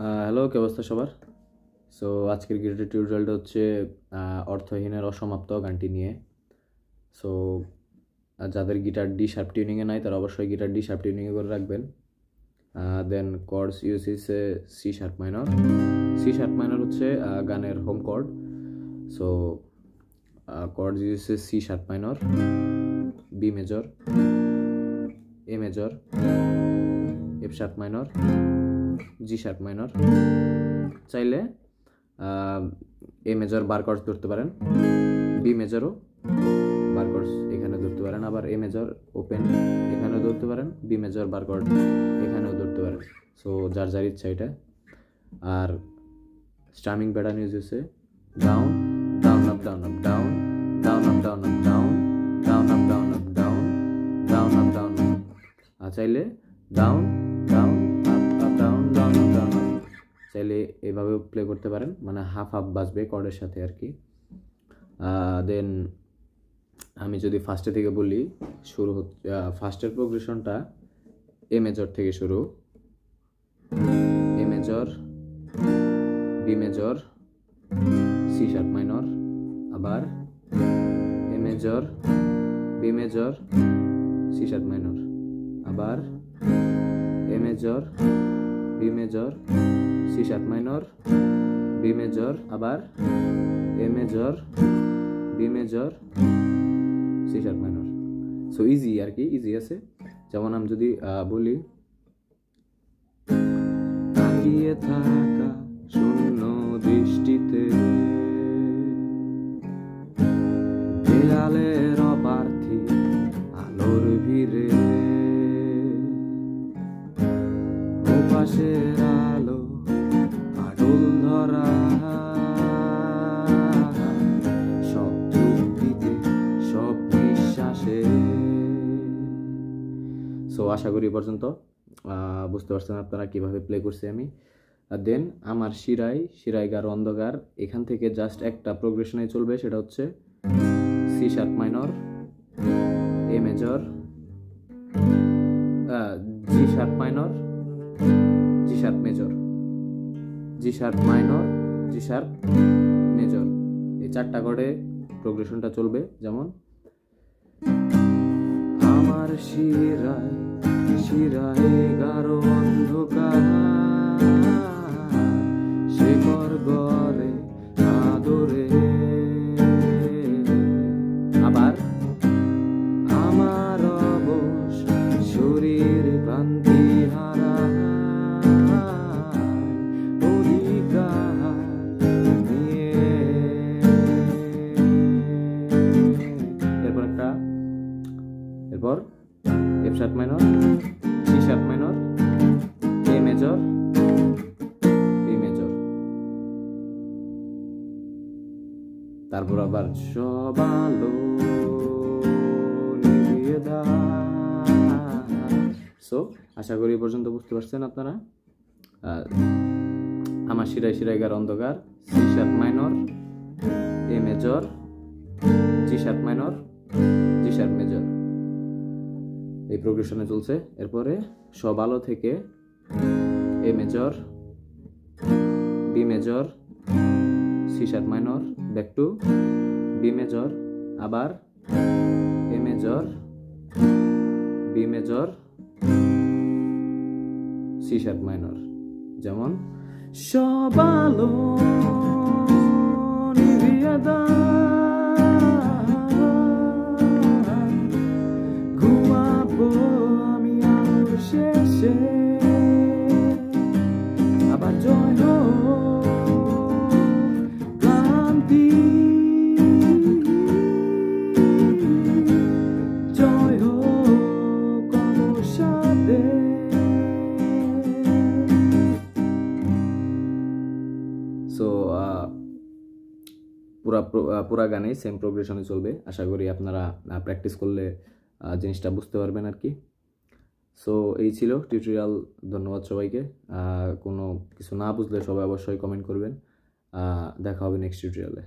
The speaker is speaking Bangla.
হ্যালো, কি অবস্থা সবার? সো আজকের গিটার টিউটোরিয়ালটা হচ্ছে অর্থহীনের অসমাপ্ত গানটি নিয়ে। সো যাদের গিটার ডি শার্প টিউনিংয়ে নাই তারা অবশ্যই গিটার ডি শার্প টিউনিংয়ে করে রাখবেন। Then chords use is C sharp minor. C sharp minor হচ্ছে গানের home chord. So chords use is C sharp minor, B major, A major, F sharp minor, G sharp minor. চাইলে এ মেজর বার কর্ডস ধরতে পারেন, বি মেজরও বার কর্ডস এখানে ধরতে পারেন, আবার এ মেজর ওপেন এখানেও ধরতে পারেন, বি মেজর বার কর্ড এখানেও ধরতে পারেন। সো যার যার ইচ্ছা এটা। আর স্ট্রামিং প্যাটার্ন ইউজ হচ্ছে down down up down up down, down up down up down, down up down up down, down up down up. আর চাইলে down down up up down, down up down up. চাইলে এভাবেও প্লে করতে পারেন, মানে হাফ হাফ বাজবে কর্ডের সাথে আর কি। দেন আমি যদি ফার্স্টে থেকে বলি, শুরু হচ্ছে ফার্স্টের প্রোগ্রেশনটা এ মেজর থেকে শুরু, A major, B major, C sharp minor, আবার A major, B major, C sharp minor, আবার A major, B major, C sharp minor, B major, আবার A major, B major, C sharp minor. So easy আর কি, ইজি আছে। যেমন আমি যদি বলি, তাকিয়ে থাকা শূন্য দৃষ্টিতে দেয়ালের অপার্থী আলোর ভিড়ে, ওপাশের আলো আটল ধরা, সব চুক্তিতে সব বিশ্বাসে। সো আশা করি পর্যন্ত বুঝতে পারছেন আপনারা কিভাবে প্লে করছি আমি। দেন আমার শিরায় গার অন্ধকার, এখান থেকে জাস্ট একটা প্রোগ্রেশনে চলবে, সেটা হচ্ছে C sharp minor, A major, G sharp minor, G sharp major, G sharp minor, G sharp major. এই চারটা কর্ডে প্রোগ্রেশনটা চলবে। যেমন আমার শিরায় গাঢ় অন্ধকার, শেখর গড়ে আদরে, আবার আমার অবশ শরীর ক্লান্তি হারা, অধিকার নিয়ে। এরপর F sharp minor, C sharp minor, A major, B major. তারপর আবার সব আলো নিভিয়ে দাও। সো আশা করি পর্যন্ত বুঝতে পারছেন আপনারা। আমার শিরায় গার অন্ধকার, C sharp minor, A major, G sharp minor, G sharp major, এই প্রোগ্রেশনে চলছে। এরপরে সব আলো থেকে A major, B major, C sharp minor, back to B major, আবার A major, B major, C sharp minor. যেমন সব আলো নিভিয়ে দাও, ঘুমাবো আমি আলোর শেষে, আবার জয় হোক ক্লান্তি, জয় হোক অবসাদে। সো পুরা গানে সেম প্রোগ্রেশনে চলবে। আশা করি আপনারা প্র্যাকটিস করলে জিনিসটা বুঝতে পারবেন আর কি। সো এই ছিল টিউটোরিয়াল। ধন্যবাদ সবাইকে। কোনো কিছু না বুঝলে সবাই অবশ্যই কমেন্ট করবেন। দেখা হবে নেক্সট টিউটোরিয়ালে।